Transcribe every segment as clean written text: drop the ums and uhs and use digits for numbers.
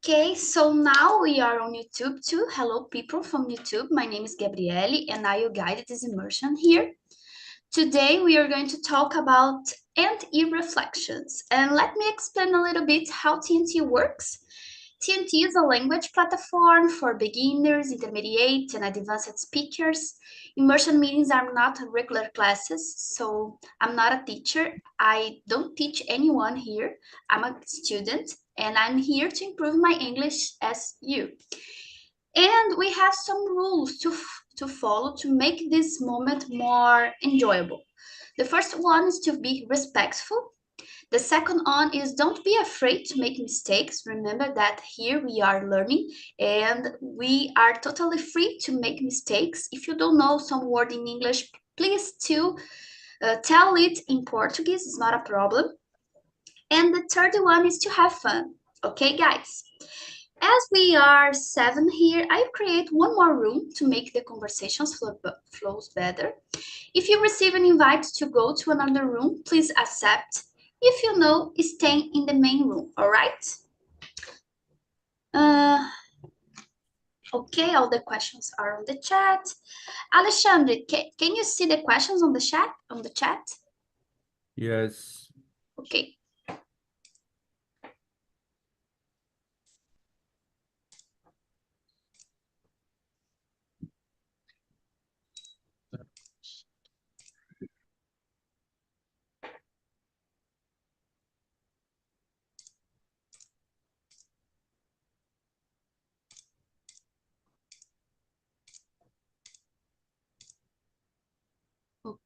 Okay, so now we are on YouTube too. Hello, people from YouTube. My name is Gabriele and I will guide this immersion here. Today we are going to talk about T&E reflections. And let me explain a little bit how TNT works. TNT is a language platform for beginners, intermediate, and advanced speakers. Immersion meetings are not regular classes, so I'm not a teacher. I don't teach anyone here. I'm a student, and I'm here to improve my English as you. And we have some rules to follow to make this moment more enjoyable. The first one is to be respectful. The second one is don't be afraid to make mistakes. Remember that here we are learning and we are totally free to make mistakes. If you don't know some word in English, please to tell it in Portuguese. It's not a problem. And the third one is to have fun. Okay, guys? As we are 7 here, I create one more room to make the conversations flows better. If you receive an invite to go to another room, please accept. If you know, stay in the main room, all right? Uh, okay, all the questions are on the chat. Alexandre, can you see the questions on the chat? Yes. Okay.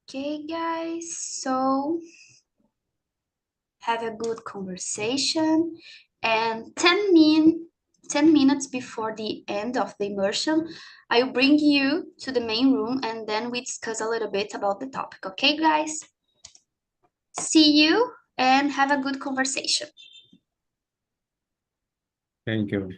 Okay, guys, so have a good conversation and 10 minutes before the end of the immersion, I'll bring you to the main room and then we discuss a little bit about the topic. Okay, guys? See you and have a good conversation. Thank you.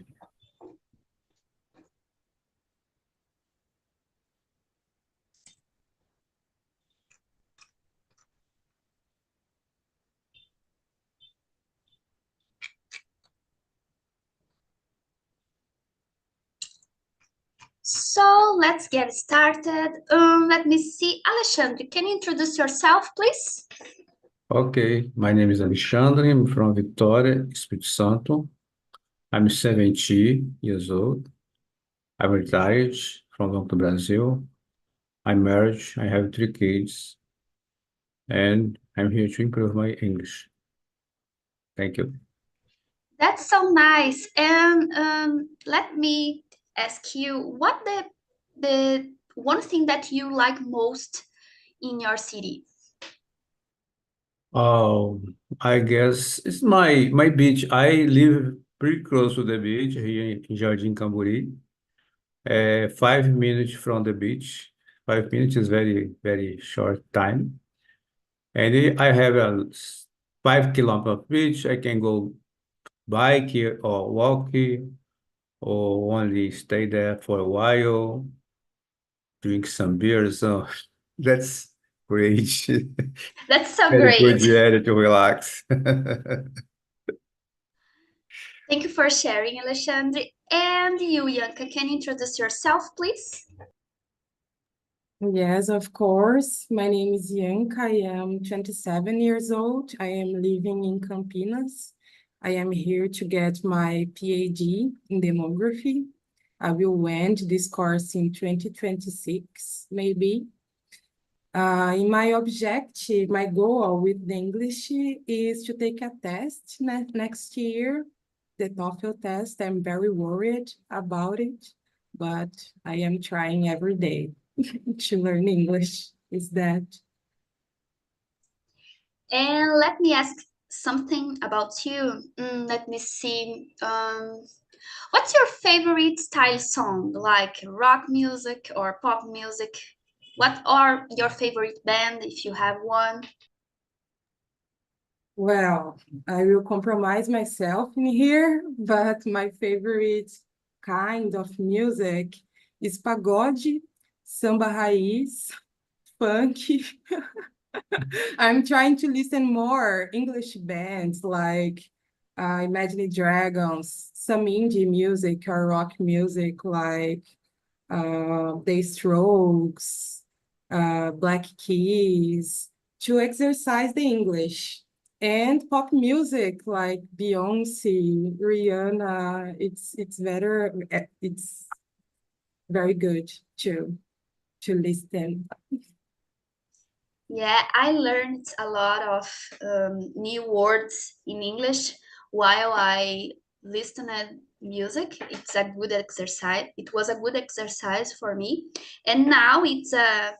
So let's get started. Let me see. Alexandre, can you introduce yourself, please? Okay, my name is Alexandre. I'm from Vitória, Espírito Santo. I'm 70 years old. I'm retired from Banco do Brasil. I'm married. I have 3 kids. And I'm here to improve my English. Thank you. That's so nice. And let me ask you, what the one thing that you like most in your city? Oh, I guess it's my beach. I live pretty close to the beach here in Jardim Camburi. 5 minutes from the beach. 5 minutes is very, very short time. And I have a 5 kilometer of beach. I can go bike or walk or only stay there for a while, drink some beer. So that's great. That's so Very great. good area to relax. Thank you for sharing, Alexandre. And you, Yanka, can you introduce yourself, please? Yes, of course. My name is Yanka. I am 27 years old. I am living in Campinas. I am here to get my PhD in demography. I will end this course in 2026, maybe. In my objective, my goal with the English is to take a test next year, the TOEFL test. I'm very worried about it, but I am trying every day to learn English. Is that? And let me ask something about you. Let me see. What's your favorite style song, like rock music or pop music? What are your favorite band, if you have one? Well, I will compromise myself in here, but my favorite kind of music is pagode, samba raiz, funk. I'm trying to listen more English bands like Imagine Dragons, some indie music or rock music like The Strokes, Black Keys, to exercise the English. And pop music like Beyoncé, Rihanna, it's very good to listen. Yeah, I learned a lot of new words in English while I listened music. It's a good exercise. It was a good exercise for me. And now it's a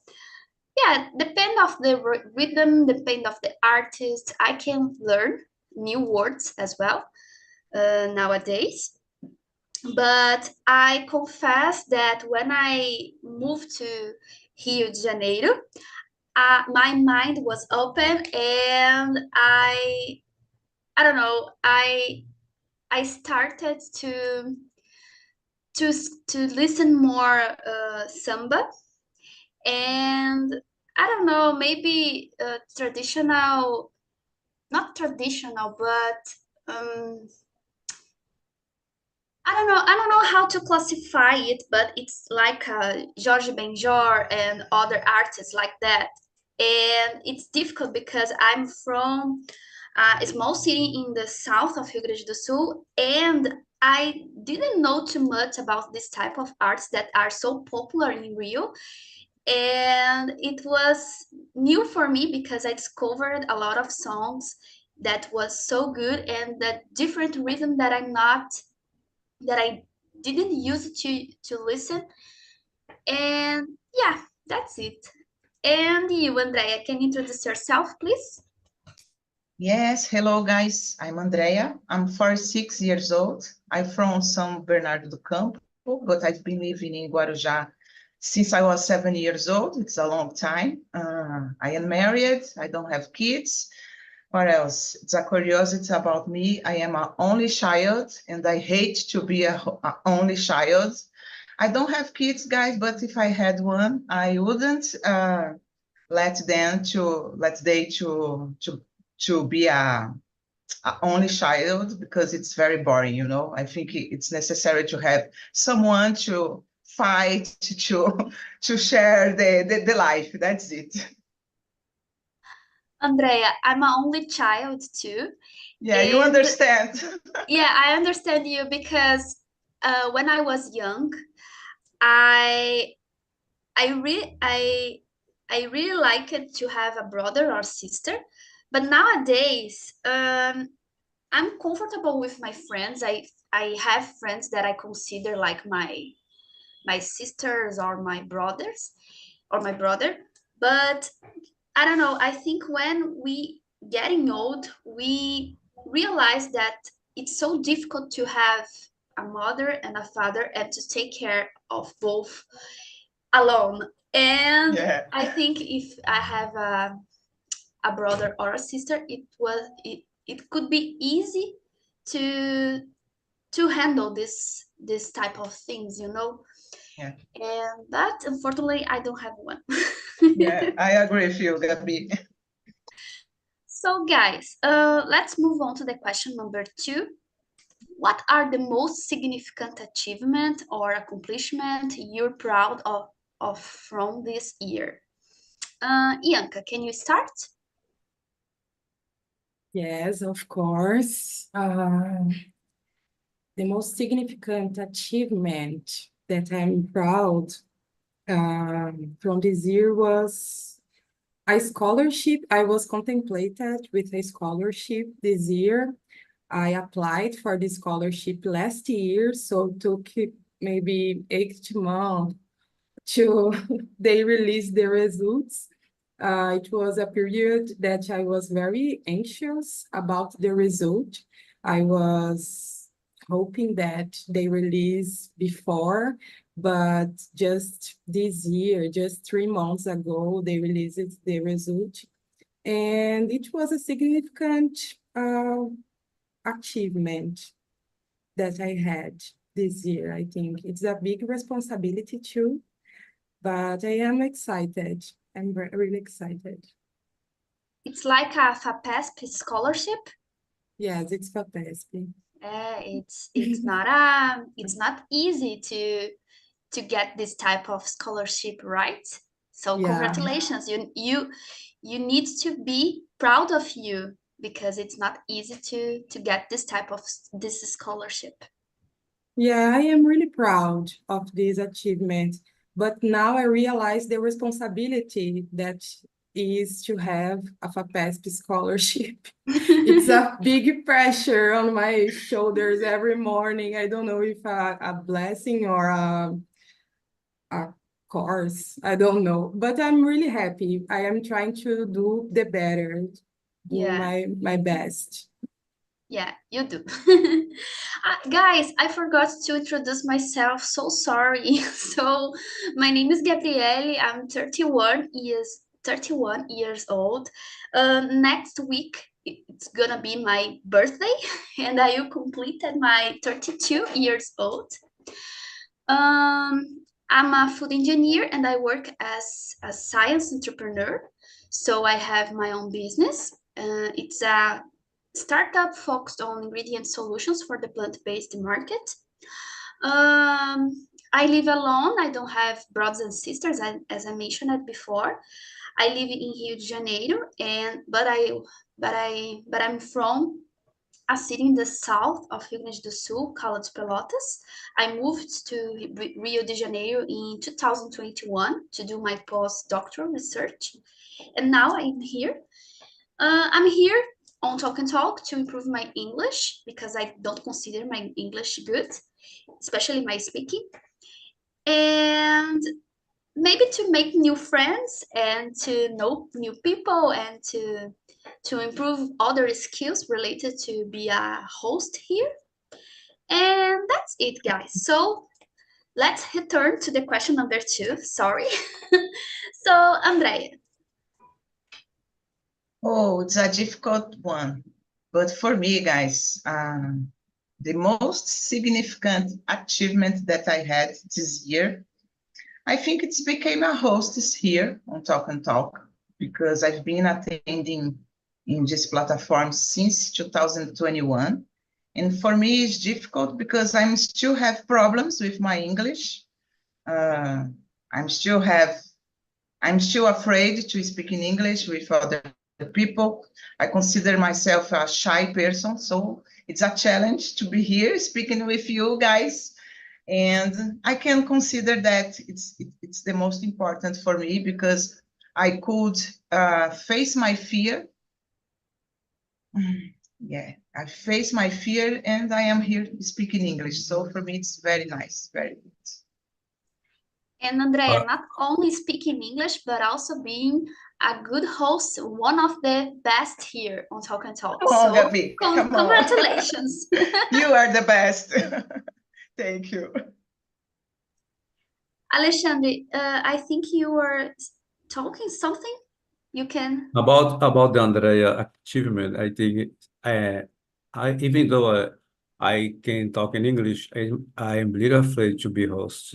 yeah, depend of the rhythm, depend of the artist. I can learn new words as well nowadays. But I confess that when I moved to Rio de Janeiro, my mind was open and I don't know, I started to to listen more samba, and I don't know, maybe traditional, not traditional, but I don't know how to classify it, but it's like Jorge Benjor and other artists like that. And it's difficult because I'm from a small city in the south of Rio Grande do Sul, and I didn't know too much about this type of arts that are so popular in Rio. And it was new for me because I discovered a lot of songs that was so good and that different rhythm that I didn't use to listen. And yeah, that's it. And you, Andrea, can you introduce yourself, please? Yes, hello guys. I'm Andrea. I'm 46 years old. I'm from São Bernardo do Campo, but I've been living in Guarujá since I was 7 years old. It's a long time. I am married. I don't have kids. What else? It's a curiosity about me. I am an only child, and I hate to be a only child. I don't have kids, guys, but if I had one, I wouldn't let they to be a only child because it's very boring, you know. I think it's necessary to have someone to fight to share the life. That's it. Andrea, I'm an only child too. Yeah, you And understand. yeah, I understand you because when I was young, I I really I really like it to have a brother or sister. But nowadays, I'm comfortable with my friends. I have friends that I consider like my sisters or my brothers or my brother. But I don't know. I think when we getting old, we realize that it's so difficult to have a mother and a father and to take care of both alone. And Yeah. I think if I have a brother or a sister, it could be easy to to handle this type of things, you know. Yeah. And but unfortunately, I don't have one. Yeah, I agree with you, Gabi. So, guys, let's move on to the question number 2. What are the most significant achievement or accomplishment you're proud of from this year? Ianca, can you start? Yes, of course. The most significant achievement that I'm proud from this year was a scholarship. I was contemplated with a scholarship this year. I applied for the scholarship last year, so it took maybe 8 months to they release the results. It was a period that I was very anxious about the result. I was hoping that they release before, but just this year, just 3 months ago, they released the result. And it was a significant achievement that I had this year. I think it's a big responsibility too, but I am excited. Really excited. It's like a FAPESP scholarship. Yes, it's FAPESP. It's not easy to get this type of scholarship, right? So Yeah. congratulations. You need to be proud of you because it's not easy to get this type of this scholarship. Yeah, I am really proud of this achievement, but now I realize the responsibility that is to have a FAPESP scholarship. It's a big pressure on my shoulders every morning. I don't know if a blessing or a course, I don't know, but I'm really happy. I am trying to do the better, do Yeah. my best. Yeah, you do. Guys, I forgot to introduce myself. So sorry. So, my name is Gabriele. I'm 31 years old. Next week it's gonna be my birthday, and I will completed my 32 years old. I'm a food engineer and I work as a science entrepreneur. So I have my own business. It's a startup focused on ingredient solutions for the plant-based market. I live alone. I don't have brothers and sisters, as I mentioned it before. I live in Rio de Janeiro, and but I'm from a city in the south of Rio Grande do Sul called Pelotas. I moved to Rio de Janeiro in 2021 to do my postdoctoral research, and now I'm here. I'm here on Talk and Talk to improve my English because I don't consider my English good, especially my speaking, and maybe to make new friends and to know new people and to improve other skills related to be a host here. And that's it, guys. So let's return to the question number 2. Sorry. So, Andrea. Oh, it's a difficult one. But for me, guys, the most significant achievement that I had this year, I think it's became a hostess here on Talk and Talk because I've been attending in this platform since 2021. And for me, it's difficult because I'm still have problems with my English. Uh, I'm still afraid to speak in English with other people. I consider myself a shy person, so it's a challenge to be here speaking with you guys. And I can consider that it's the most important for me because I could face my fear. Yeah, I face my fear and I am here speaking English. So for me, it's very nice, very good. And Andrea, not only speaking English, but also being a good host, one of the best here on Talk and Talk. Come on, So, Gabi, come on. congratulations. You are the best. Thank you. Alexandre, I think you were talking something. You can. About the Andrea achievement, I think even though I can talk in English, I am a little afraid to be host.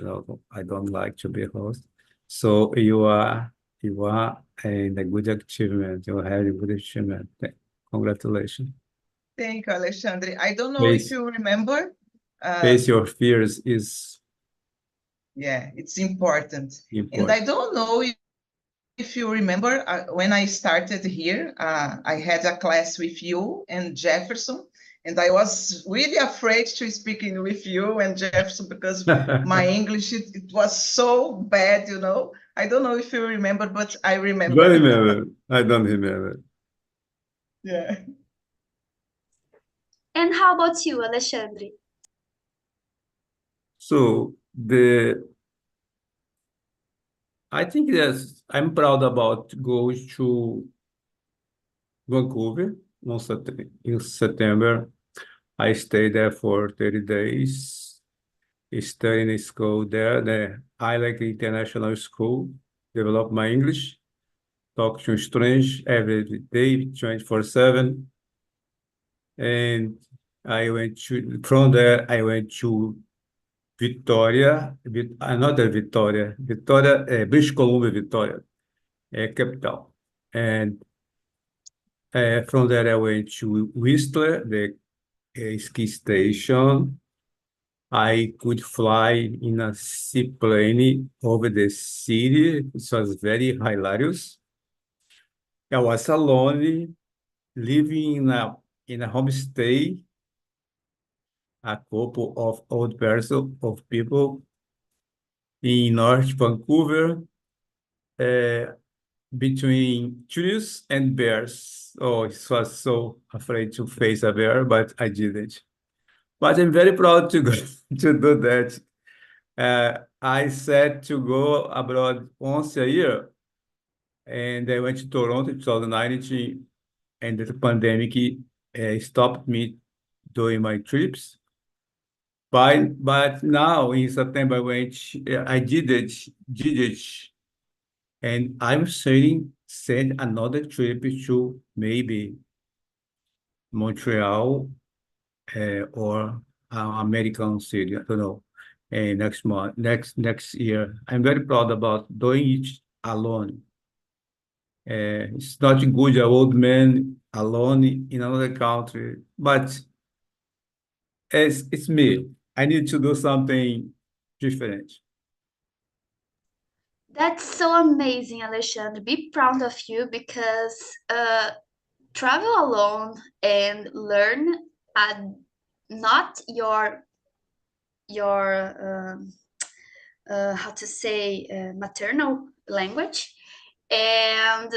I don't like to be host. So you are in a good achievement. You have a good achievement. Congratulations. Thank you, Alexandre. I don't know if Face you remember. face your fears is Yeah, it's important. And I important. don't know if you remember when I started here, I had a class with you and Jefferson, and I was really afraid to speaking with you and Jefferson because my English, it was so bad, you know. I don't know if you remember, but I Don't remember. remember. I don't remember. Yeah. And how about you, Alexandre? So I think yes, I'm proud about going to Vancouver in September. I stayed there for 30 days, studying in school there. I like international school, develop my English, talk to strange every day, 24/7. And from there, I went to Vitória, another Vitória, British Columbia, Vitória, capital. And From there, I went to Whistler, the ski station. I could fly in a seaplane over the city. It was very hilarious. I was alone, living in a homestay, a couple of old person of people in North Vancouver, between trees and bears. Oh, I was so afraid to face a bear, but I didn't. But I'm very proud to go to do that. I said to go abroad once a year, and I went to Toronto in 2019, and the pandemic stopped me doing my trips. But now in September, I did it, and I'm saying send another trip to maybe Montreal, or American City. I don't know. Next month, next year. I'm very proud about doing it alone. It's not good, an old man alone in another country, but it's me. I need to do something different. That's so amazing, Alexandre. Be proud of you because travel alone and learn not your how to say maternal language and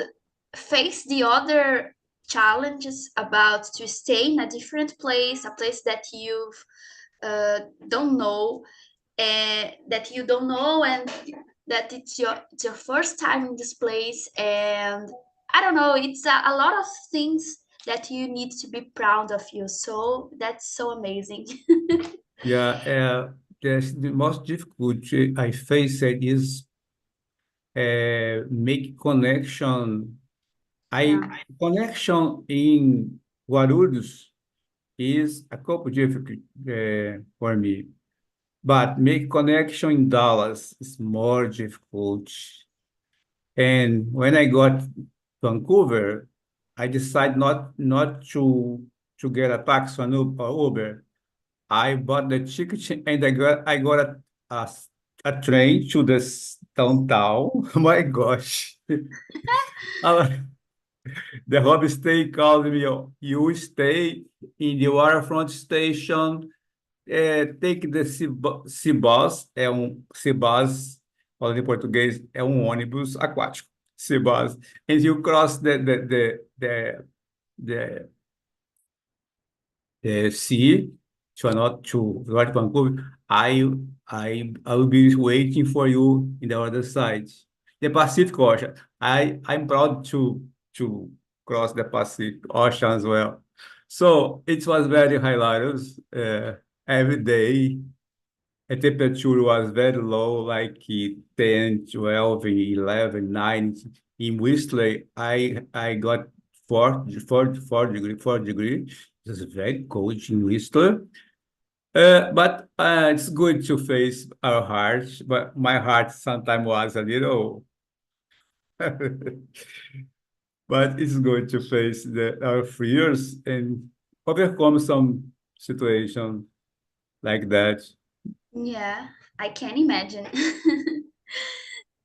face the other challenges about to stay in a different place, a place that you don't know, that you don't know, and that it's your first time in this place, and I don't know, it's a lot of things that you need to be proud of you. So that's so amazing. Yeah, the most difficulty I face is make connection. I Yeah. connection in Guarulhos is a couple difficult for me, but make connection in Dallas is more difficult. And when I got Vancouver, I decided not to get a taxi or Uber. I bought the ticket and I got a, a train to downtown. My gosh. Uh, The homestay called me, you stay in the waterfront station, take the Cibus, Cibus, falando em português, é ônibus aquático, Cibus, and you cross the sea to North Vancouver. I will be waiting for you in the other side. The Pacific Ocean. I'm proud to cross the Pacific Ocean as well. So it was very hilarious. Every day, the temperature was very low, like 10, 12, 11, 9. In Whistler, I got 4 degrees. It was very cold in Whistler. But it's good to face our hearts, but my heart sometimes was a little, but it's good to face our fears and overcome some situation like that. Yeah, I can imagine.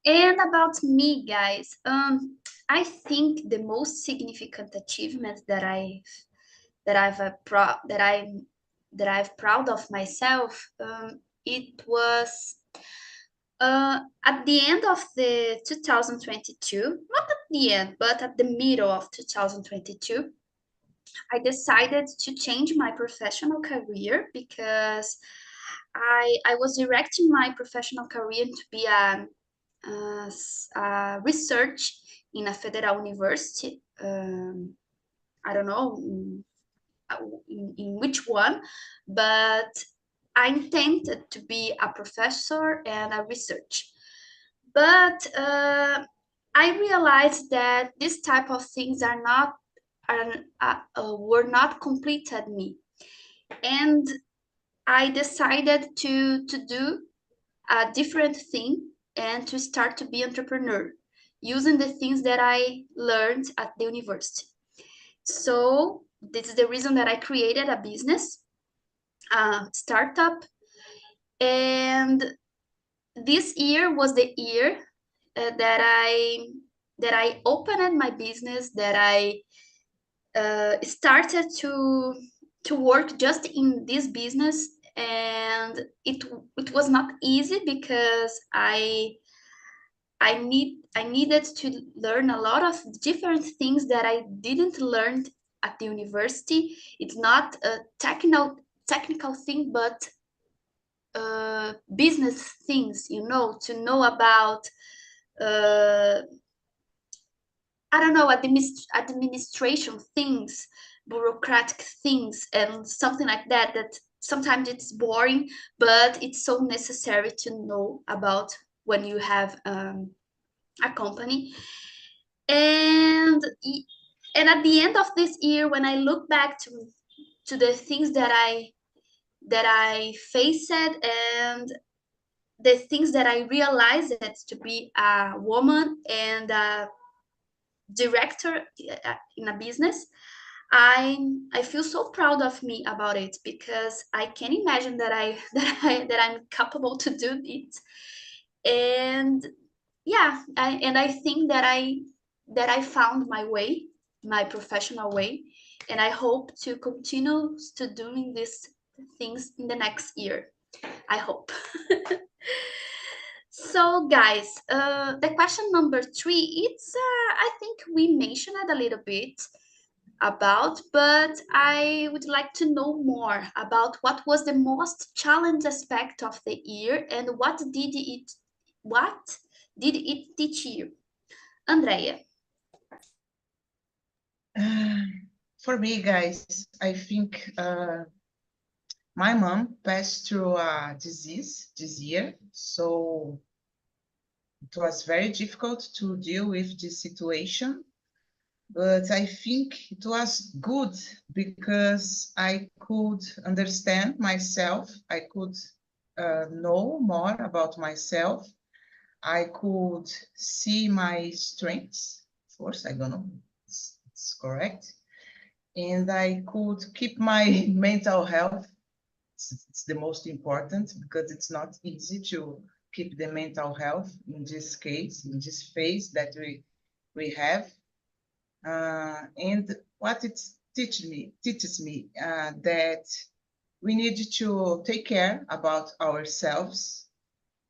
And about me, guys, I think the most significant achievement that I've that I've proud of myself, it was at the end of the 2022, not at the end, but at the middle of 2022, I decided to change my professional career because I was directing my professional career to be a research in a federal university. I don't know in which one, but I intended to be a professor and a research. But I realized that this type of things were not completed me, and I decided to do a different thing and to start to be entrepreneur using the things that I learned at the university. So this is the reason that I created a business, a startup. And this year was the year that I opened my business, that I started to work just in this business. And it was not easy because I needed to learn a lot of different things that I didn't learn at the university. It's not a technical thing, but business things, to know about uh, I don't know, administration things, bureaucratic things, and something like that. That sometimes it's boring, but it's so necessary to know about when you have a company. And and at the end of this year, when I look back to the things that I faced, and the things that I realized to be a woman and a director in a business, I feel so proud of me about it, because I can imagine that I'm capable to do it. And yeah, I think that I found my way, my professional way, and I hope to continue to doing these things in the next year. I hope. So, guys, the question number 3, it's I think we mentioned it a little bit about, but I would like to know more about what was the most challenge aspect of the year, and what did it teach you, Andrea? For me, guys, I think my mom passed through a disease this year, so it was very difficult to deal with this situation. But I think it was good because I could understand myself. I could know more about myself. I could see my strengths. Of course, I don't know. It's correct. And I could keep my mental health. It's the most important, because it's not easy to keep the mental health in this case, in this phase that we have. And what it teaches me that we need to take care about ourselves,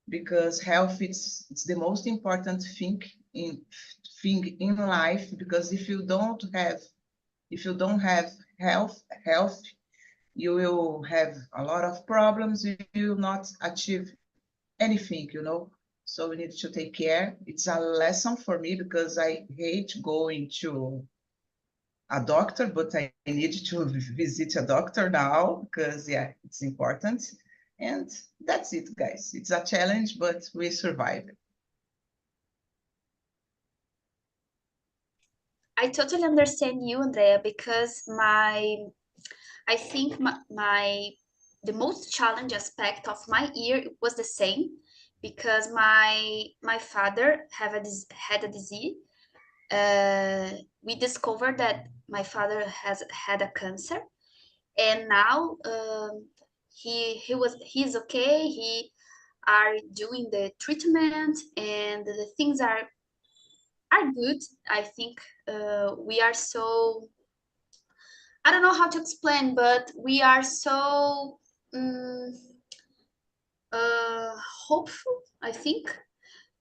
because health it's the most important thing in life. Because if you don't have health, you will have a lot of problems. You will not achieve anything. So we need to take care. It's a lesson for me, because I hate going to a doctor, but I need to visit a doctor now, because yeah, it's important. And that's it, guys. It's a challenge, but we survive. I totally understand you, Andrea, because I think the most challenge aspect of my year was the same, because my father had a disease. We discovered that my father has had a cancer, and now he's okay. He are doing the treatment, and the things are good. I think we are so, I don't know how to explain, but we are so um, uh, hopeful, I think,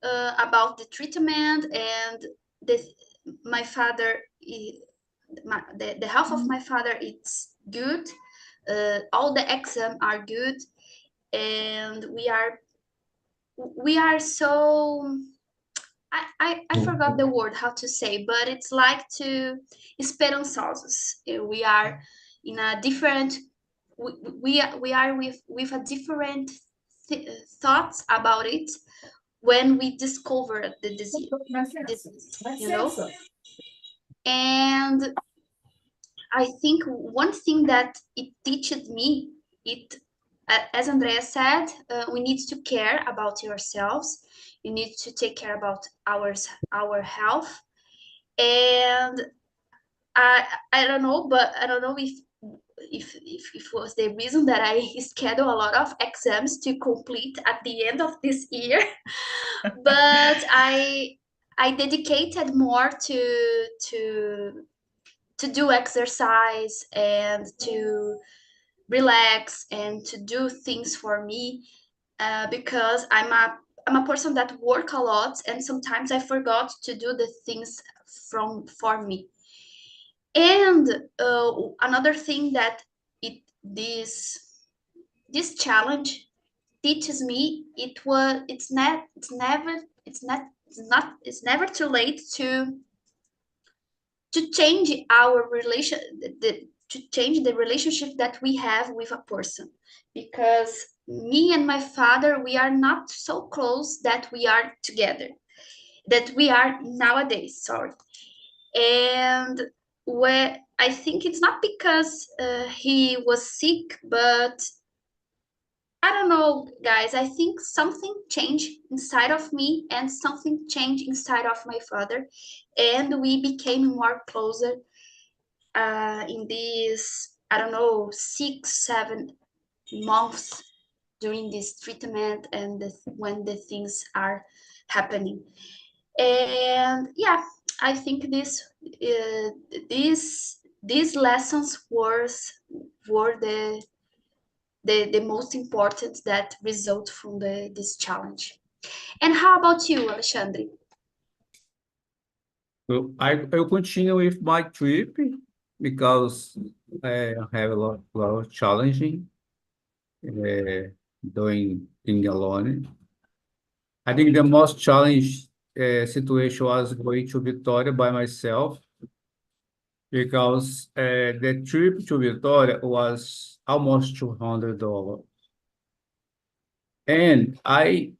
about the treatment. And this my father the health of my father, it's good. All the exam are good, and we are so, I forgot the word how to say, but it's like to esperançosos. We are in a different, we are with a different thoughts about it when we discover the disease. And I think one thing that it teaches me, it as Andrea said, we need to care about yourselves. You need to take care about our health. And I don't know, but I don't know if it was the reason that I schedule a lot of exams to complete at the end of this year. But I dedicated more to do exercise and to relax and to do things for me, because I'm a person that work a lot, and sometimes I forgot to do the things from for me. And another thing that it this challenge teaches me, it's never too late to change our relation to change the relationship that we have with a person, because me and my father, we are not so close that we are together, that we are nowadays, sorry. And where I think it's not because he was sick, but I don't know, guys. I think something changed inside of me and something changed inside of my father, and we became more closer in these, I don't know, 6 7 months during this treatment, and when the things are happening. And yeah, I think these lessons were the most important that result from this challenge. And how about you, Alexandre? So I continue with my trip because I have lot of challenging doing thing alone. I think the most challenge situation was going to Victoria by myself because the trip to Victoria was almost $200. And I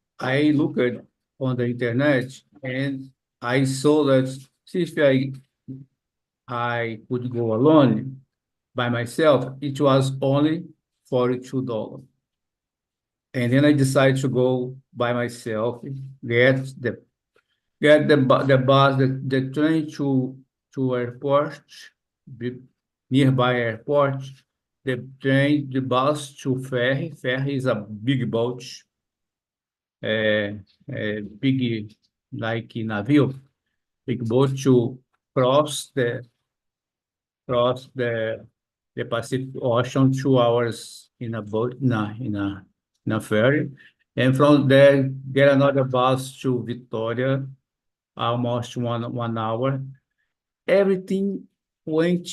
looked on the internet and I saw that if I could go alone by myself, it was only $42. And then I decided to go by myself, get the the bus, the train to airport, the nearby airport, the bus to ferry. Ferry is a big boat, big like navio, big boat to cross the Pacific Ocean 2 hours in a boat, in a ferry, and from there get another bus to Victoria, almost one hour. Everything went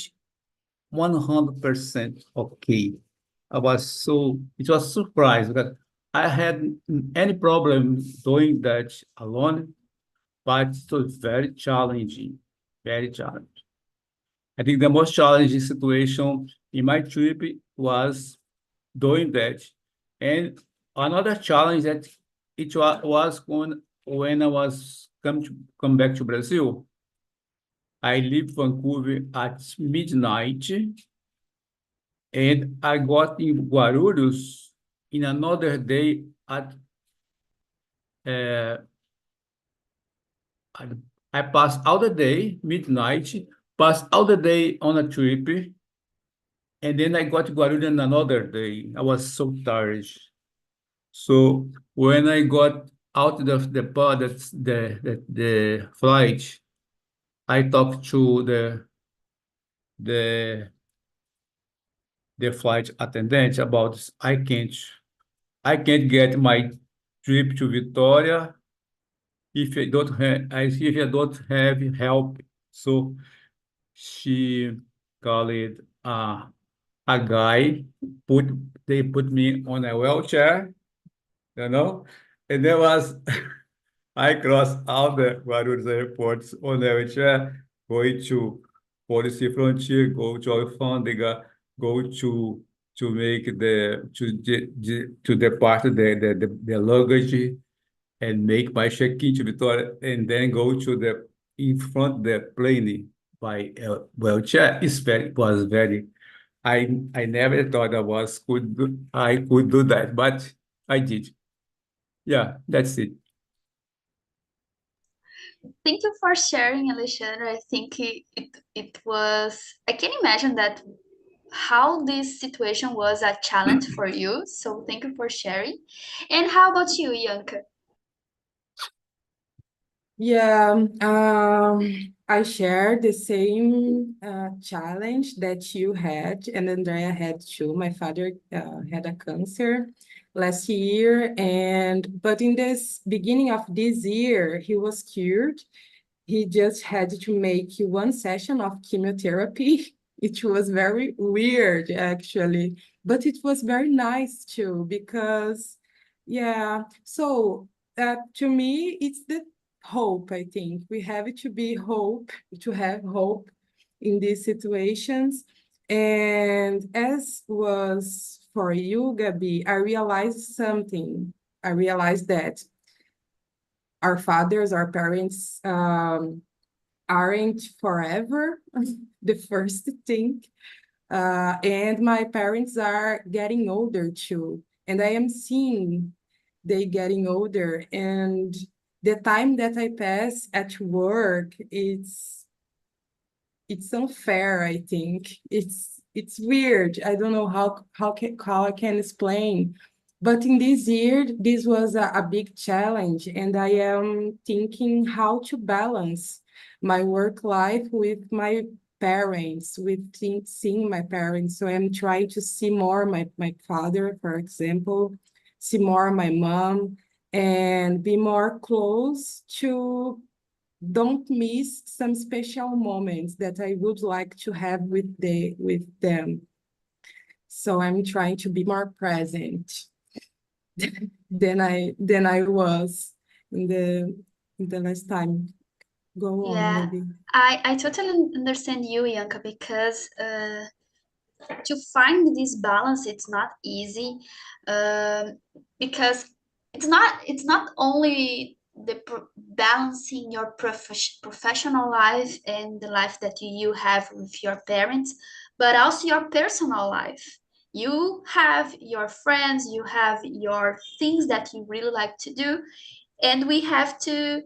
100% okay. It was surprised because I had any problem doing that alone, but it was very challenging, very challenging. I think the most challenging situation in my trip was doing that. And another challenge that was when I was come back to Brazil. I leave Vancouver at midnight, and I got in Guarulhos in another day uh, I passed all the day, midnight, passed all the day on a trip, and then I got to Guarulhos on another day. I was so tired. So when I got out of the flight, I talked to the the flight attendant about this. I can't get my trip to Victoria if I don't have help. So she called a guy, put they put me on a wheelchair, you know, and there was I crossed all the Guarulhos airports on the wheelchair, going to Policy Frontier, go to Alfândega, go to make to depart the luggage and make my check-in to Vitória, and then go to the in front the plane by wheelchair. Was very. I never thought I could do that, but I did. Yeah, that's it. Thank you for sharing, Alexandra. I think it was, I can imagine that how this situation was a challenge for you. So thank you for sharing. And how about you, Yanka? Yeah, I share the same challenge that you had and Andrea had too. My father had a cancer last year, but in this beginning of this year, he was cured. He just had to make one session of chemotherapy. It was very weird, actually, but it was very nice too, because, yeah, so to me, it's the hope, I think. We have to be hope, to have hope in these situations. And as was for you, Gabi, I realized something. I realized that our fathers, our parents, aren't forever, the first thing. And my parents are getting older too. And I am seeing they getting older. And the time that I pass at work, it's unfair, I think. It's weird. I don't know how I can explain. But in this year, this was a big challenge, and I am thinking how to balance my work life with my parents, seeing my parents. So I'm trying to see more my father, for example, see more my mom, and be more close to don't miss some special moments that I would like to have with them. So I'm trying to be more present than I was in the last time. Go on, Yeah, Gabi. I totally understand you, Yanka, because to find this balance, it's not easy, um, because it's not only the balancing your professional life and the life that you have with your parents, but also your personal life. You have your friends, you have your things that you really like to do, and we have to,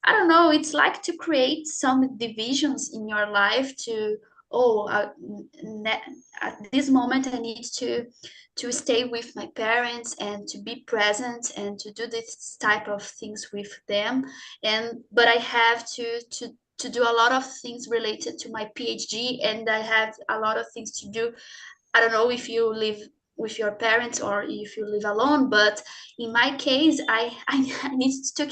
I don't know, it's like to create some divisions in your life to, oh, at this moment I need to stay with my parents and to be present and to do this type of things with them. And but I have to do a lot of things related to my PhD, and I have a lot of things to do. I don't know if you live with your parents or if you live alone, but in my case, I need to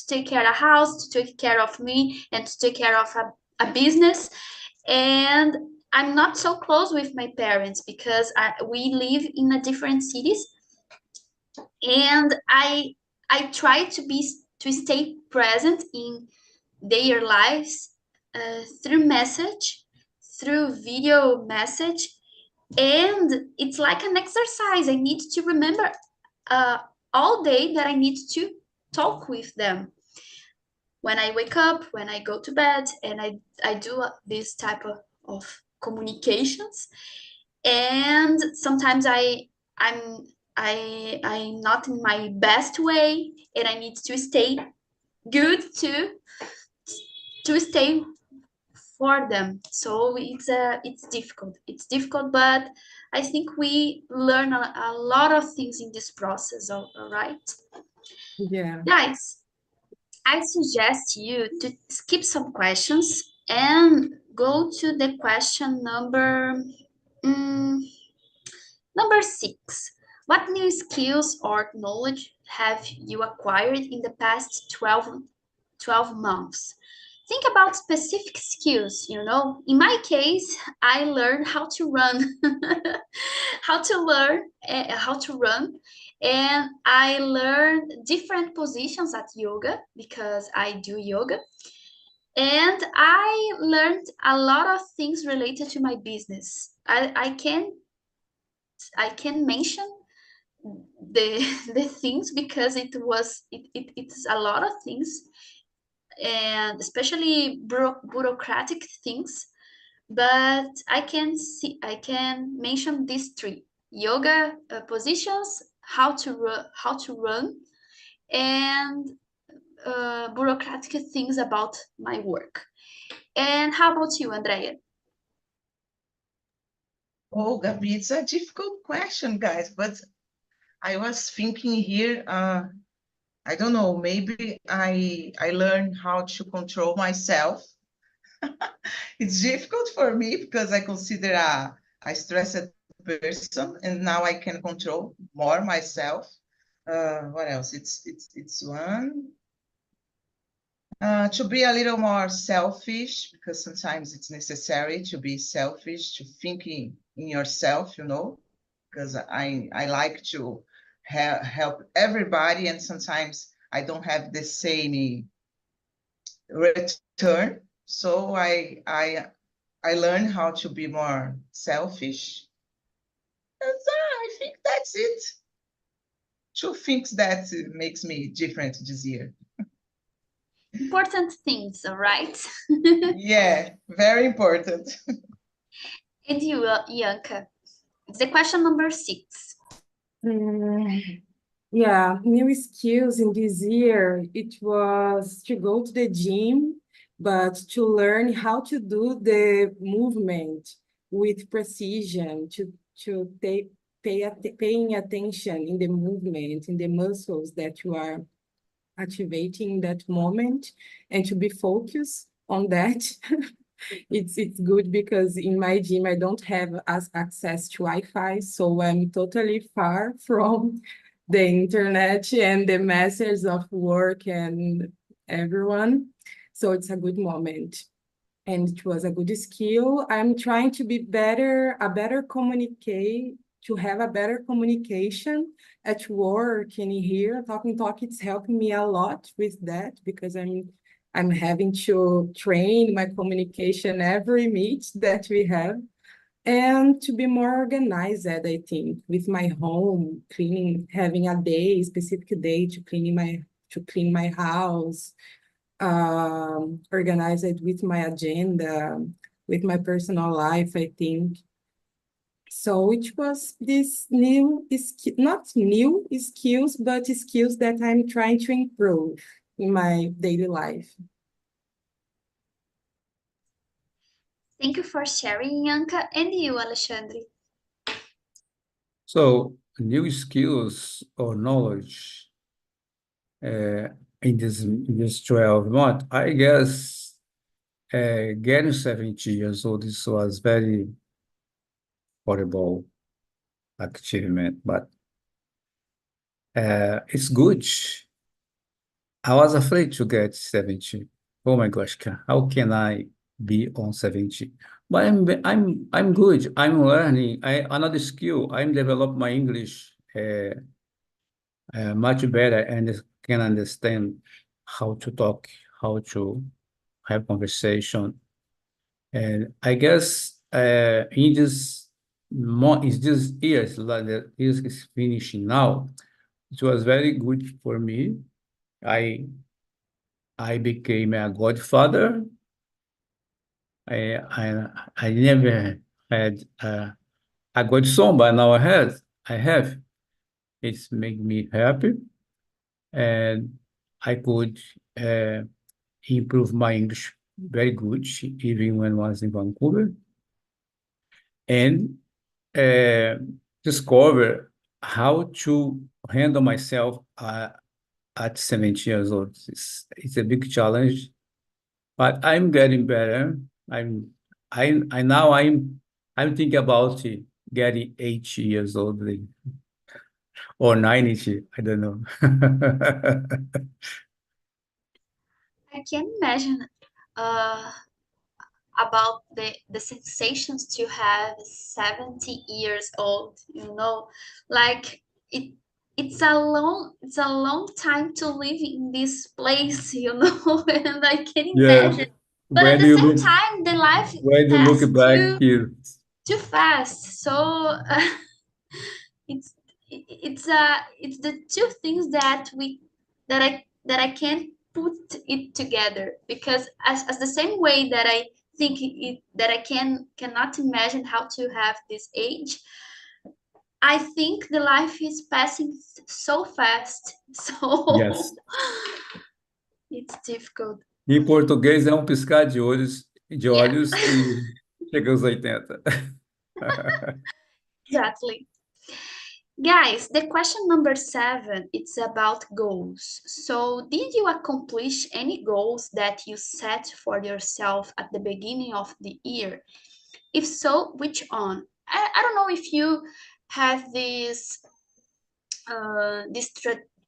take care of a house, to take care of me, and to take care of a business. And I'm not so close with my parents because we live in a different cities, and I try to stay present in their lives through message, through video message, and it's like an exercise. I need to remember uh, all day that I need to talk with them when I wake up, when I go to bed, and I do this type of communications. And sometimes I'm I'm not in my best way, and I need to stay good to stay for them. So it's difficult. It's difficult, but I think we learn a lot of things in this process. All right, Yeah. guys. I suggest you to skip some questions and go to the question mm, number 6. What new skills or knowledge have you acquired in the past 12 months? Think about specific skills, you know. In my case, I learned how to run, how to run, and I learned different positions at yoga because I do yoga, and I learned a lot of things related to my business. I can mention the the things because it's a lot of things, and especially bureaucratic things, but I can mention these 3: yoga positions, how to run, and bureaucratic things about my work. And how about you, Andrea? Oh, Gabi, it's a difficult question, guys, but I was thinking here, I don't know, maybe I learned how to control myself. It's difficult for me because I consider a stressed person, and now I can control more myself. What else? It's one. To be a little more selfish, because sometimes it's necessary to be selfish, to think in yourself, because I like to help everybody, and sometimes I don't have the same return. So I learned how to be more selfish. And I think that's it. Two things that makes me different this year. Important things, all right? Yeah, very important. And you, Ianca? It's the question number 6. Yeah, new skills in this year, it was to go to the gym, but to learn how to do the movement with precision, to paying attention in the movement, in the muscles that you are activating in that moment, and to be focused on that. It's good because in my gym I don't have access to Wi-Fi, so I'm totally far from the internet and the messages of work and everyone. So it's a good moment. And it was a good skill. I'm trying to be to have a better communication at work and here. Talk, it's helping me a lot with that because I'm having to train my communication every meet that we have. And to be more organized, I think, with my home, cleaning, having a specific day to clean my house, organize it with my agenda, with my personal life, I think. So it was this not new skills, but skills that I'm trying to improve in my daily life. Thank you for sharing, Ianca. And you, Alexandre? So new skills or knowledge in this 12 month, I guess getting 70 years old, this was very horrible achievement, but it's good. I was afraid to get 70. Oh my gosh, how can I be on 70? But I'm good. I'm learning. Another skill. I'm develop my English much better and can understand how to talk, how to have conversation. And I guess in this years, like the years is finishing now, it was very good for me. I I became a godfather. I never had a good song, but now I have. It's made me happy, and I could improve my English very good, even when I was in Vancouver, and uh, discover how to handle myself at 70 years old. It's a big challenge, but I'm getting better. I now I'm thinking about getting 80 years old or 90. I don't know. I can imagine uh, about the sensations to have 70 years old, like it it's a long time to live in this place, and I can Yeah, imagine. But at when the you same look time, the life when you look passed back here, too fast. So it's it's the two things that I can't put it together, because as the same way that I think that I cannot imagine how to have this age, I think the life is passing so fast. So yes. It's difficult. Em português é um piscar de Yeah, olhos e chega aos 80. exactly. Guys, the question number 7, it's about goals. So, did you accomplish any goals that you set for yourself at the beginning of the year? If so, which one? I don't know if you have this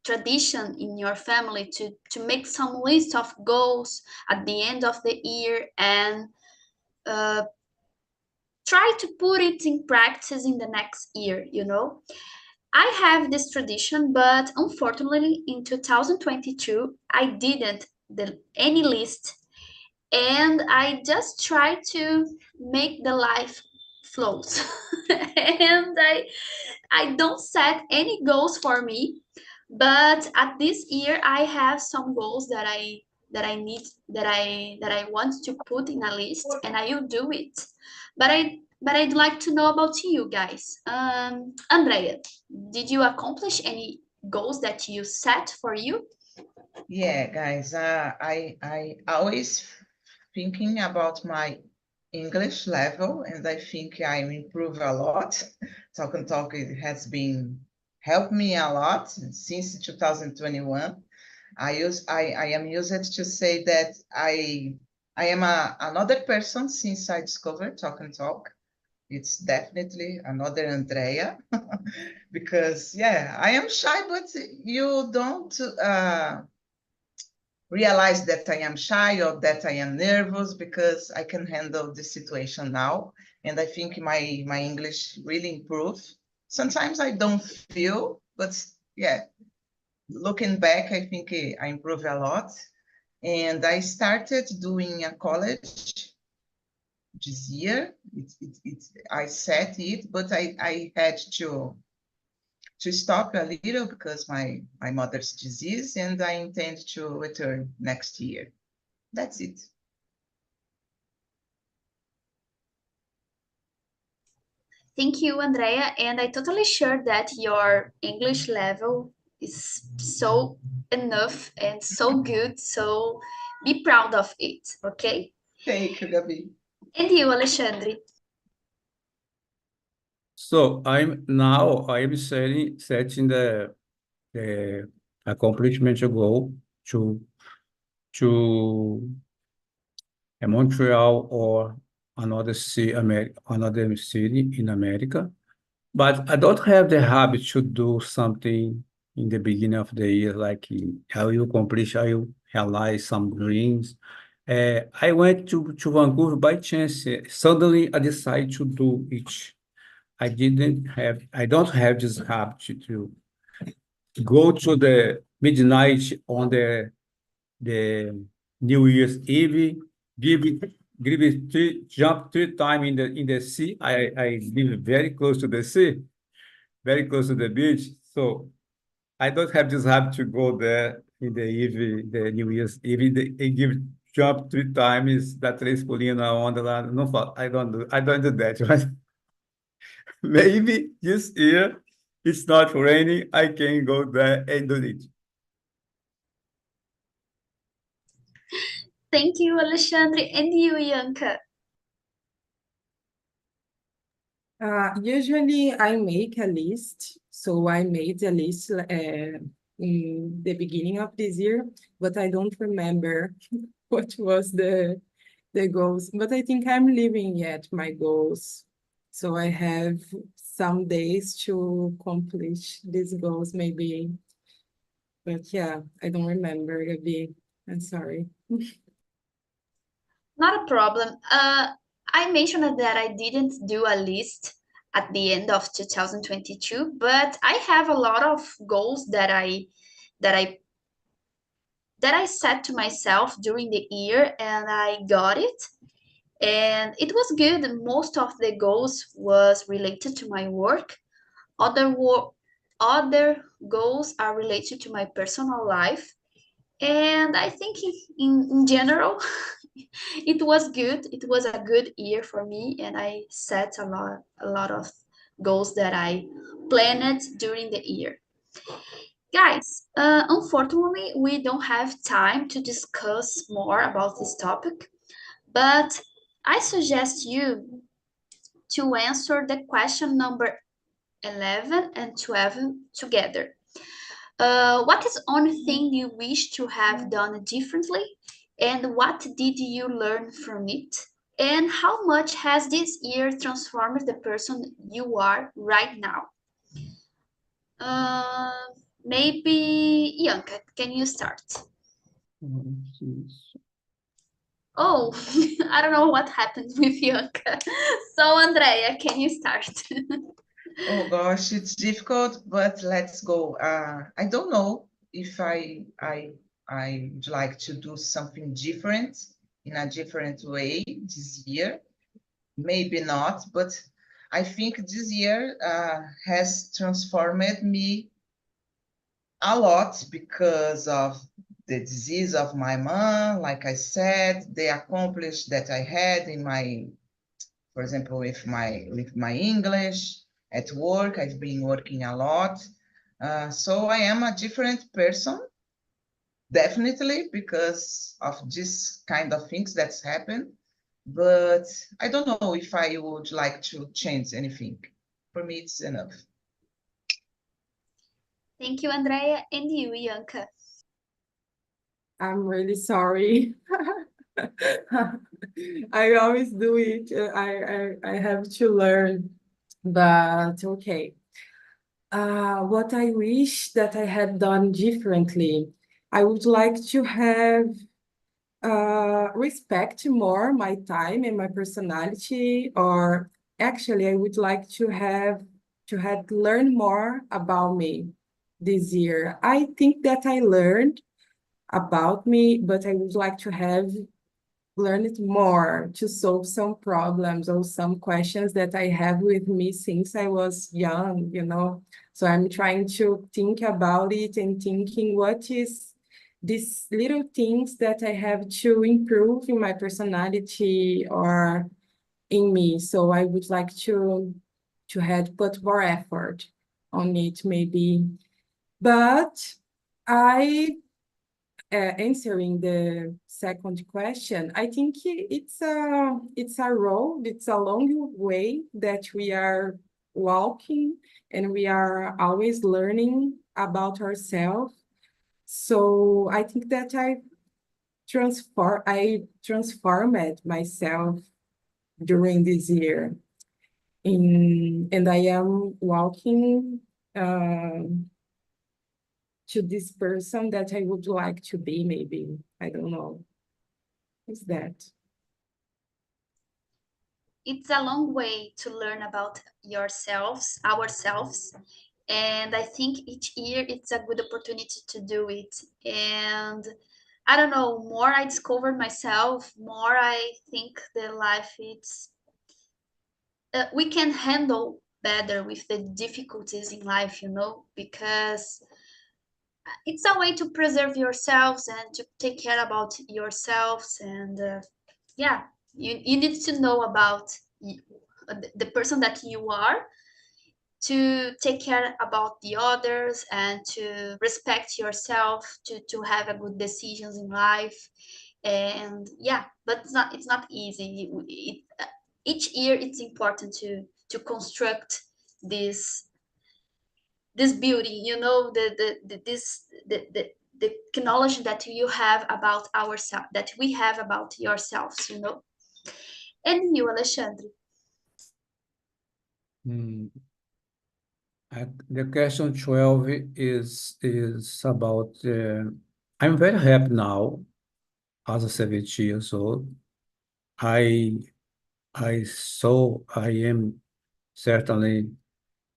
tradition in your family to make some list of goals at the end of the year and uh, try to put it in practice in the next year, you know? I have this tradition, but unfortunately, in 2022, I didn't any list, and I just try to make the life flows. And I don't set any goals for me, but at this year I have some goals that I need that I want to put in a list, and I will do it. But I'd like to know about you guys. Andrea, did you accomplish any goals that you set for you? Yeah, guys, I always thinking about my English level, and I think I improve a lot. Talk and Talk it has been helped me a lot since 2021. I am used to say that I am another person since I discovered Talk and Talk. It's definitely another Andrea because yeah, I am shy, but you don't realize that I am shy or that I am nervous because I can handle the situation now. And I think my English really improved. Sometimes I don't feel, but yeah, looking back, I think I improved a lot. And I started doing a college this year. I set it, but I had to stop a little because my mother's disease, and I intend to return next year. That's it. Thank you, Andrea, and I totally sure that your English level is so enough and so good, so be proud of it, okay? Thank you, Gabi. And you, Alexandre? So I'm setting the accomplishment goal to Montreal or another city in America. But I don't have the habit to do something in the beginning of the year, like I will realize some dreams. I went to Vancouver by chance. Suddenly, I decided to do it. I don't have this habit to go to the midnight on the New Year's Eve, give it, jump 3 times in the sea. I live very close to the sea, very close to the beach. So I don't have this habit to go there in the eve, the New Year's Eve. They give jump 3 times, dá 3 pulinhos na onda lá. Não falo, I don't do that. But maybe this year it's not raining. I can go there and do it. Thank you, Alexandre, and you, Yanka. Usually I make a list. So I made a list in the beginning of this year, but I don't remember what was the goals. But I think I'm living yet my goals. So I have some days to accomplish these goals maybe. But yeah, I don't remember, Gabi. I'm sorry. Not a problem. I mentioned that I didn't do a list at the end of 2022, but I have a lot of goals that I that I set to myself during the year, and I got it. And it was good. Most of the goals was related to my work. Other goals are related to my personal life. And I think in general, it was good. It was a good year for me, and I set a lot of goals that I planned during the year. Guys, unfortunately, we don't have time to discuss more about this topic, but I suggest you to answer the question number 11 and 12 together. What is one thing you wish to have done differently? And what did you learn from it? And how much has this year transformed the person you are right now? Uh, Maybe Yanka, can you start? Oh, I don't know what happened with Yanka. So, Andrea, can you start? Oh gosh, it's difficult, but let's go. I don't know if I'd like to do something different in a different way this year. Maybe not, but I think this year has transformed me a lot because of the disease of my mom, like I said, the accomplishment that I had in my, for example, with my English at work. I've been working a lot. So I am a different person, definitely, because of this kind of things that's happened. But I don't know if I would like to change anything. For me, it's enough. Thank you, Andrea, and you, Yanka. I'm really sorry. I always do it. I have to learn, but okay. What I wish that I had done differently, I would like to have respect more my time and my personality, or actually, I would like to have learned more about me this year. I think that I learned about me, but I would like to have learned more to solve some problems or some questions that I have with me since I was young, you know. So I'm trying to think about it and thinking what is these little things that I have to improve in my personality or in me. So I would like to have put more effort on it maybe. But I answering the second question, I think it's a road, it's a long way that we are walking, and we are always learning about ourselves. So I think that I transformed myself during this year, and I am walking to this person that I would like to be, maybe. I don't know. Is that? It's a long way to learn about yourselves, ourselves, and I think each year it's a good opportunity to do it. And I don't know, more I discover myself, more I think the life it's we can handle better with the difficulties in life, because it's a way to preserve yourselves and to take care about yourselves. And yeah, you need to know about the person that you are, to take care about the others and to respect yourself, to have a good decisions in life. And yeah, but it's not easy. Each year it's important to construct this this beauty, the knowledge that you have about ourselves, that we have about yourselves. And you, Alexandre? Mm, the question 12 is about I'm very happy now as a 70 years old. I I am certainly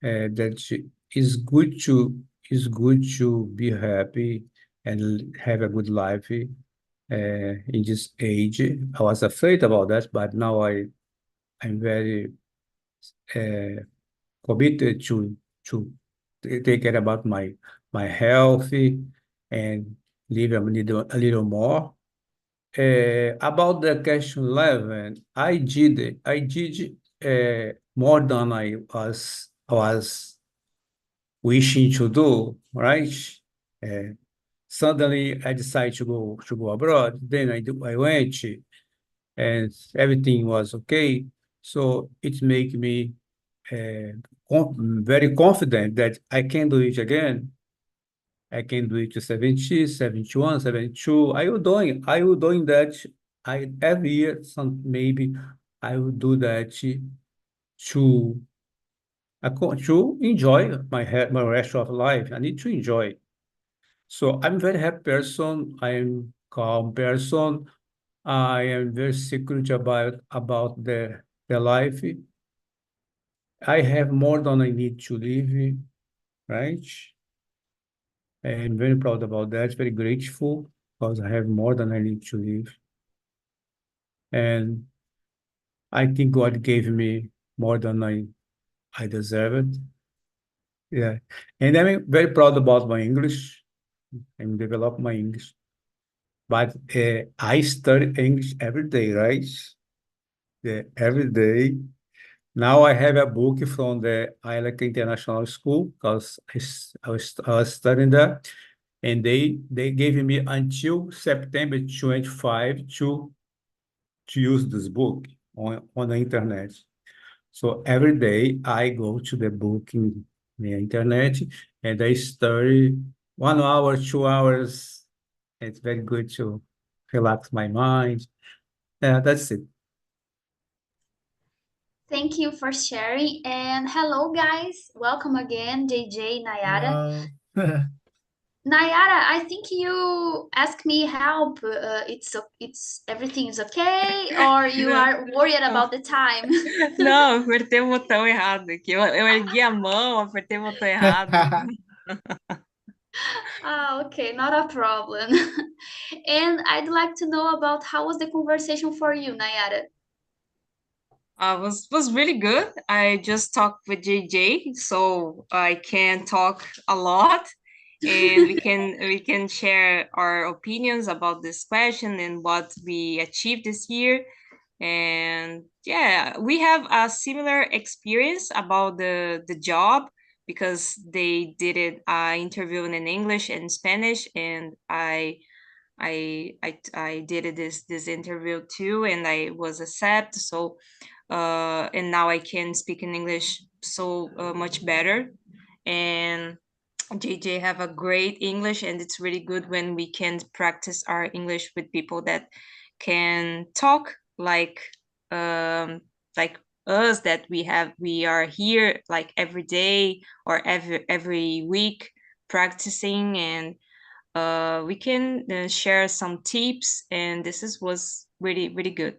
that is good to be happy and have a good life in this age. I was afraid about that, but now I'm very uh, committed to take care about my health and live a little more. About the question 11, I did more than I was wishing to do, right? Suddenly I decided to go abroad. Then I went, and everything was okay. So it made me very confident that I can do it again. I can do it to 70, 71, 72. I will doing that. Every year, maybe I will do that to to enjoy my rest of life. I need to enjoy. So I'm very happy person. I'm calm person. I am very secure about the life. I have more than I need to live, right? I'm very proud about that, very grateful because I have more than I need to live. And I think God gave me more than I deserved. Yeah. And I'm very proud about my English and develop my English. But I study English every day, right? Yeah, every day. Now I have a book from the ILEC International School because I was studying there, and they gave me until September 25 to use this book on the internet. So every day I go to the book in the internet and I study 1 hour, 2 hours. It's very good to relax my mind. Yeah, that's it. Thank you for sharing. And hello, guys. Welcome again, JJ, Nayara. Hello. Nayara, I think you asked me help. It's everything is okay, or you Não, are worried não. about the time? Não, apertei o botão errado aqui. Eu ergui a mão, apertei o botão errado. Ah, okay, not a problem. And I'd like to know about how was the conversation for you, Nayara? Was really good. I just talked with JJ, so I can talk a lot, and we can share our opinions about this question and what we achieved this year. And yeah, we have a similar experience about the job because they did it interview in English and Spanish, and I did this interview too, and I was accepted. So and now I can speak in English so much better. And JJ have a great English, and it's really good when we can practice our English with people that can talk um, like us, that we are here like every day or every week practicing, and we can share some tips, and was really good.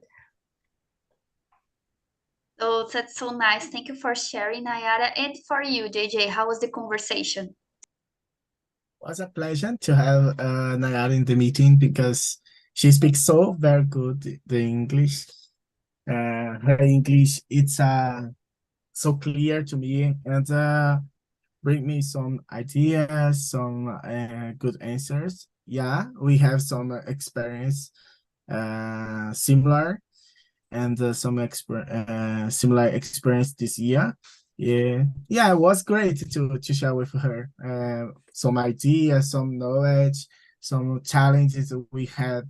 Oh, that's so nice. Thank you for sharing, Nayara. And for you, JJ, how was the conversation? Was a pleasure to have Nayara in the meeting because she speaks so very good the English. Her English it's so clear to me and bring me some ideas, some good answers. Yeah, we have some experience similar and similar experience this year. Yeah, it was great to share with her some ideas, some knowledge, some challenges we had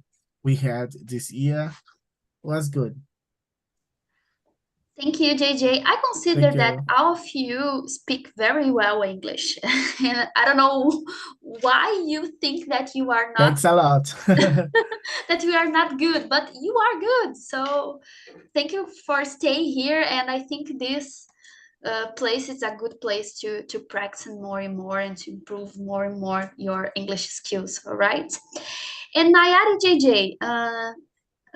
this year. It was good. Thank you, JJ. I consider Thank that you. all of you speak very well English. And I don't know why you think that you are not Thanks a lot. that you are not good, but you are good. So thank you for staying here. And I think this place is a good place to practice more and more and to improve more and more your English skills. All right. And Nayara, JJ,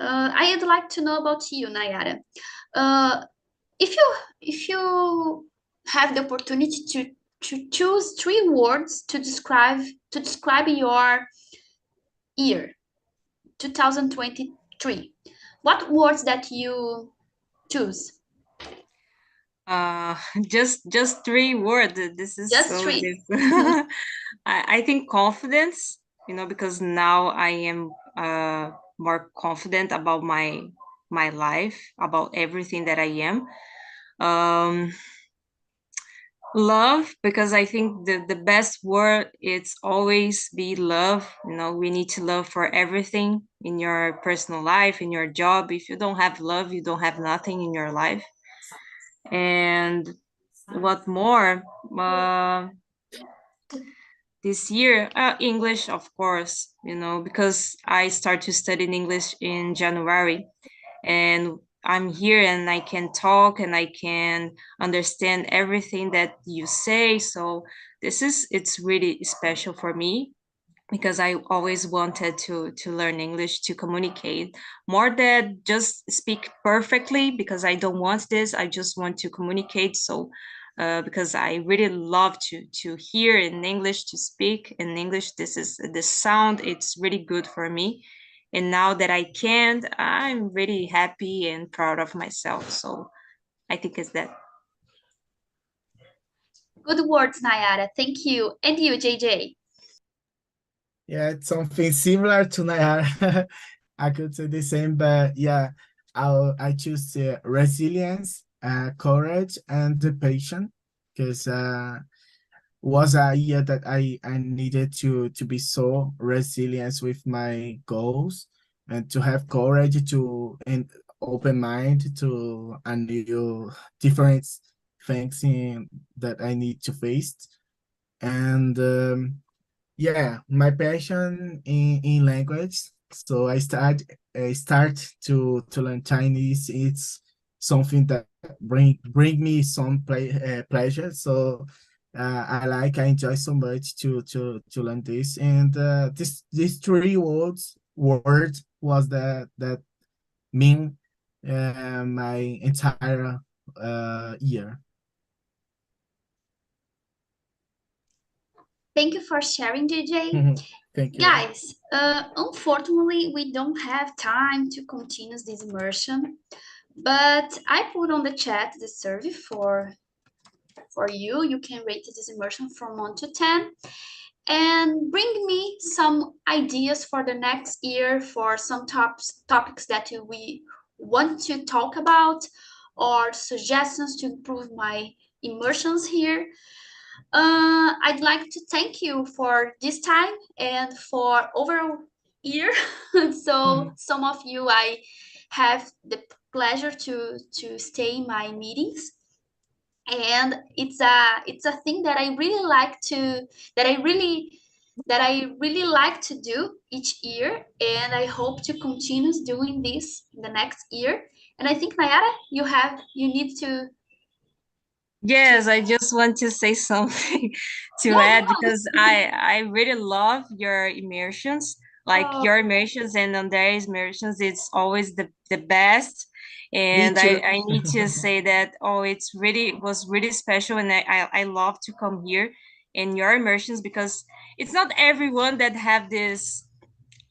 I'd like to know about you, Nayara. Uh, if you have the opportunity to choose three words to describe your year 2023, what words that you choose? Uh, just three words. This is Just so three. different. I think confidence, because now I am more confident about my life, about everything that I am. Um, Love, because I think the best word it's always be love. We need to love for everything in your personal life, in your job. If you don't have love, you don't have nothing in your life. And what more? This year, English, of course, because I start to study English in January, and I'm here and I can talk and I can understand everything that you say. So it's really special for me because I always wanted to learn English to communicate more than just speak perfectly, because I don't want this. I just want to communicate. So because I really love to hear in English, to speak in English. This is the sound. It's really good for me. And now that I can, I'm really happy and proud of myself. So I think it's that. Good words, Nayara. Thank you. And you, JJ? Yeah, it's something similar to Nayara. I could say the same, but yeah, I choose resilience, courage, and the patience, because was a year that I needed to be so resilient with my goals and to have courage to and open mind to a new different things that I need to face. And yeah, my passion in language. So I start to learn Chinese. It's something that bring me some pleasure. So I enjoy so much to learn this. And these three words was that mean my entire year. Thank you for sharing, JJ. Thank you. Guys, unfortunately, we don't have time to continue this immersion, but I put on the chat the survey for you. You can rate this immersion from 1 to 10 and bring me some ideas for the next year for some topics that we want to talk about or suggestions to improve my immersions here. I'd like to thank you for this time and for over a year. So some of you I have the pleasure to stay in my meetings, and it's a thing that I really like to that I really like to do each year, and I hope to continue doing this in the next year. And I think Nayara, you need to Yes, I just want to say something to go add, go. because I really love your immersions, like Oh, your immersions and Andre's immersions. It's always the best, Me and too. I need to say that it was really special, and I love to come here in your immersions, because it's not everyone that have this,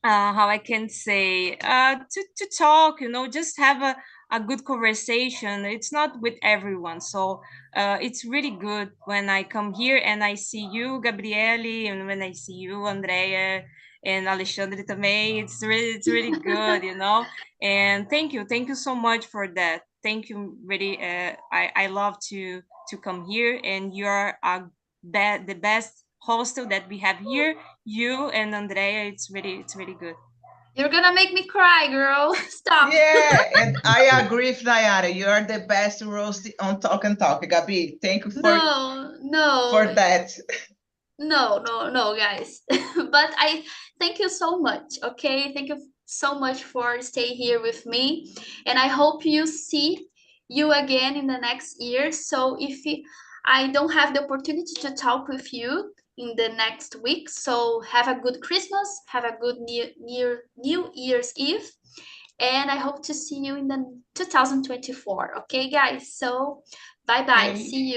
how I can say, to talk, just have a good conversation. It's not with everyone. So it's really good when I come here and I see you, Gabriele, and when I see you, Andrea, and Alexandre também. It's really good. And thank you so much for that. Thank you, really. I love to come here, and you're the best hostel that we have here, you and Andrea. It's really good. you're gonna make me cry, girl. Stop. Yeah, and I agree with Nayara. You are the best roast on Talk and Talk, Gabi. Thank you No, for no, that. no, guys. But I thank you so much. Okay, thank you so much for stay here with me, and I hope you see you again in the next year. So if I don't have the opportunity to talk with you in the next week, so have a good Christmas, have a good New Year's Eve, and I hope to see you in the 2024. Okay, guys. So bye bye. Okay. See you.